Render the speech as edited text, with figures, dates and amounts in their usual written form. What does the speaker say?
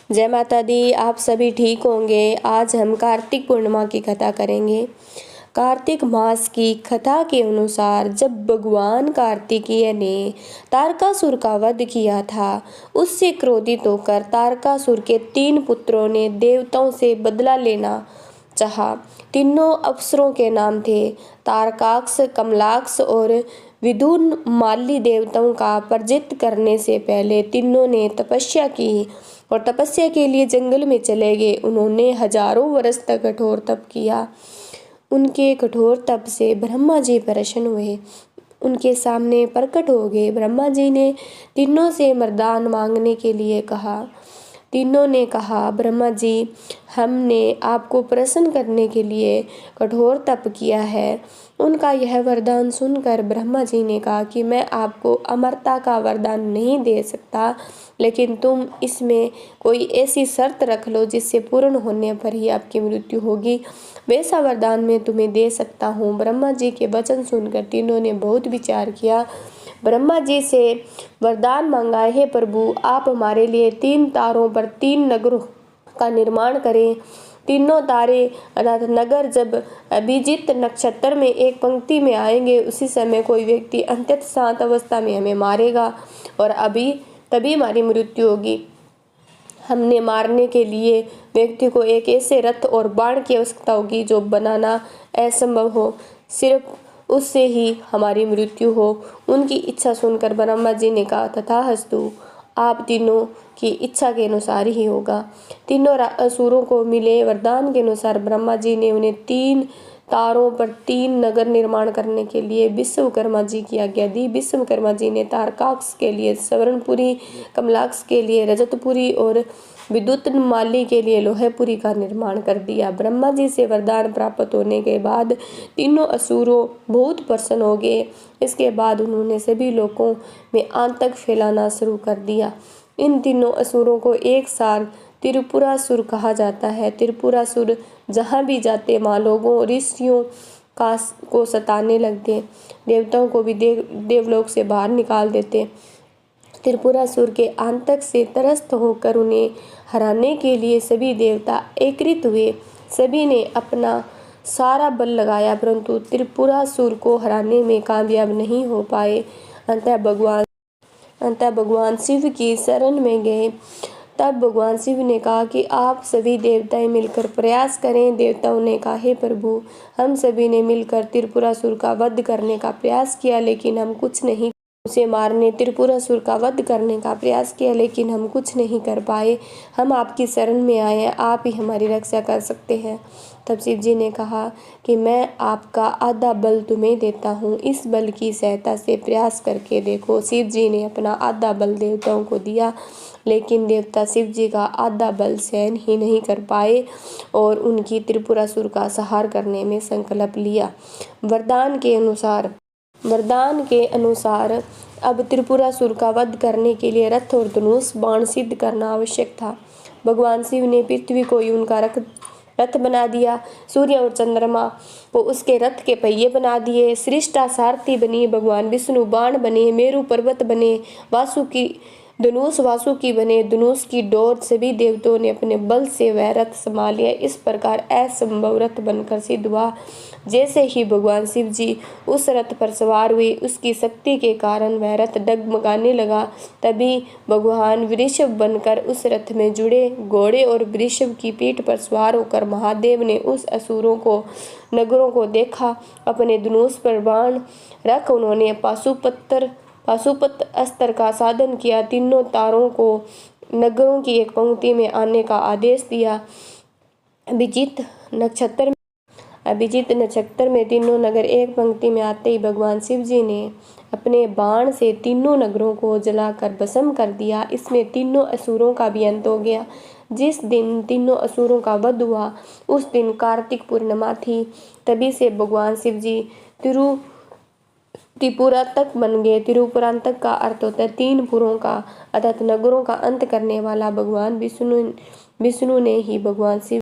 जय माता दी, आप सभी ठीक होंगे। आज हम कार्तिक पूर्णिमा की कथा करेंगे। कार्तिक मास की कथा के अनुसार जब भगवान कार्तिकेय ने तारकासुर का वध किया था, उससे क्रोधित होकर तारकासुर के 3 पुत्रों ने देवताओं से बदला लेना चाहा। तीनों अप्सरों के नाम थे तारकाक्ष, कमलाक्ष और विदुन्माली। देवताओं का पराजित करने से पहले तीनों ने तपस्या की और तपस्या के लिए जंगल में चले गए। उन्होंने हजारों वर्ष तक कठोर तप किया। उनके कठोर तप से ब्रह्मा जी प्रसन्न हुए, उनके सामने प्रकट हो गए। ब्रह्मा जी ने तीनों से वरदान मांगने के लिए कहा। तीनों ने कहा, ब्रह्मा जी, हमने आपको प्रसन्न करने के लिए कठोर तप किया है। उनका यह वरदान सुनकर ब्रह्मा जी ने कहा कि मैं आपको अमरता का वरदान नहीं दे सकता, लेकिन तुम इसमें कोई ऐसी शर्त रख लो जिससे पूर्ण होने पर ही आपकी मृत्यु होगी, वैसा वरदान मैं तुम्हें दे सकता हूँ। ब्रह्मा जी के वचन सुनकर तीनों ने बहुत विचार किया। ब्रह्मा जी से वरदान मांगा, हे प्रभु, आप हमारे लिए 3 तारों पर 3 नगरों का निर्माण करें। तीनों तारे अर्थात नगर जब अभिजीत नक्षत्र में एक पंक्ति में आएंगे, उसी समय कोई व्यक्ति अत्यंत शांत अवस्था में हमें मारेगा और तभी हमारी मृत्यु होगी। हमने मारने के लिए व्यक्ति को एक ऐसे रथ और बाण की आवश्यकता होगी जो बनाना असंभव हो, सिर्फ उससे ही हमारी मृत्यु हो। उनकी इच्छा सुनकर ब्रह्मा जी ने कहा, तथास्तु, आप तीनों की इच्छा के अनुसार ही होगा। तीनों असुरों को मिले वरदान के अनुसार ब्रह्मा जी ने उन्हें 3 तारों पर 3 नगर निर्माण करने के लिए विश्वकर्मा जी की आज्ञा दी। विश्वकर्मा जी ने तारकाक्ष के लिए स्वर्णपुरी, कमलाक्ष के लिए रजतपुरी और विद्युन्माली के लिए लोहपुरी का निर्माण कर दिया। ब्रह्मा जी से वरदान प्राप्त होने के बाद तीनों असुरों बहुत प्रसन्न हो गए। इसके बाद उन्होंने सभी लोगों में आतंक फैलाना शुरू कर दिया। इन तीनों असुरों को एक साथ त्रिपुरासुर कहा जाता है। त्रिपुरासुर जहाँ भी जाते वहाँ लोगों, ऋषियों को सताने लगते, देवताओं को भी देवलोक से बाहर निकाल देते। त्रिपुरासुर के आतंक से त्रस्त होकर उन्हें हराने के लिए सभी देवता एकत्रित हुए। सभी ने अपना सारा बल लगाया, परंतु त्रिपुरासुर को हराने में कामयाब नहीं हो पाए। अंततः भगवान शिव की शरण में गए। तब भगवान शिव ने कहा कि आप सभी देवताएं मिलकर प्रयास करें। देवताओं ने कहा, हे प्रभु, हम सभी ने मिलकर त्रिपुरासुर का वध करने का प्रयास किया, लेकिन हम कुछ नहीं उसे मारने त्रिपुरासुर का वध करने का प्रयास किया, लेकिन हम कुछ नहीं कर पाए। हम आपकी शरण में आए हैं, आप ही हमारी रक्षा कर सकते हैं। तब शिव जी ने कहा कि मैं आपका आधा बल तुम्हें देता हूँ, इस बल की सहायता से प्रयास करके देखो। शिव जी ने अपना आधा बल देवताओं को दिया, लेकिन देवता शिव जी का आधा बल सहन ही नहीं कर पाए और उनकी त्रिपुरासुर का संहार करने में संकल्प लिया। वरदान के अनुसार अब त्रिपुरासुर का वध करने के लिए रथ और धनुष बाण सिद्ध करना आवश्यक था। भगवान शिव ने पृथ्वी को ही उनका रथ बना दिया, सूर्य और चंद्रमा को उसके रथ के पहिए बना दिए। सृष्टा सारथी बनी, भगवान विष्णु बाण बने, मेरु पर्वत बने, वासुकी बने, धनुष की डोर। सभी देवताओं ने अपने बल से वह रथ संभाल लिया। इस प्रकार असंभव रथ बनकर सिद्ध हुआ। जैसे ही भगवान शिव जी उस रथ पर सवार हुए, उसकी शक्ति के कारण वह रथ डगमगाने लगा। तभी भगवान वृषभ बनकर उस रथ में जुड़े। घोड़े और वृषभ की पीठ पर सवार होकर महादेव ने उस असुरों को नगरों को देखा। अपने धनुष पर बाण रख उन्होंने पाशुपत अस्त्र का साधन किया। तीनों तारों को नगरों की एक पंक्ति में आने का आदेश दिया। अभिजीत नक्षत्र में तीनों नगर एक पंक्ति में आते ही भगवान शिव जी ने अपने बाण से तीनों नगरों को जलाकर भस्म कर दिया। इसमें तीनों असुरों का भी अंत हो गया। जिस दिन तीनों असुरों का वध हुआ, उस दिन कार्तिक पूर्णिमा थी। तभी से भगवान शिव जी त्रिपुरांतक बन गए। त्रिपुरांतक का अर्थ होता है 3 पुरों का अर्थात नगरों का अंत करने वाला। भगवान विष्णु ने ही भगवान शिव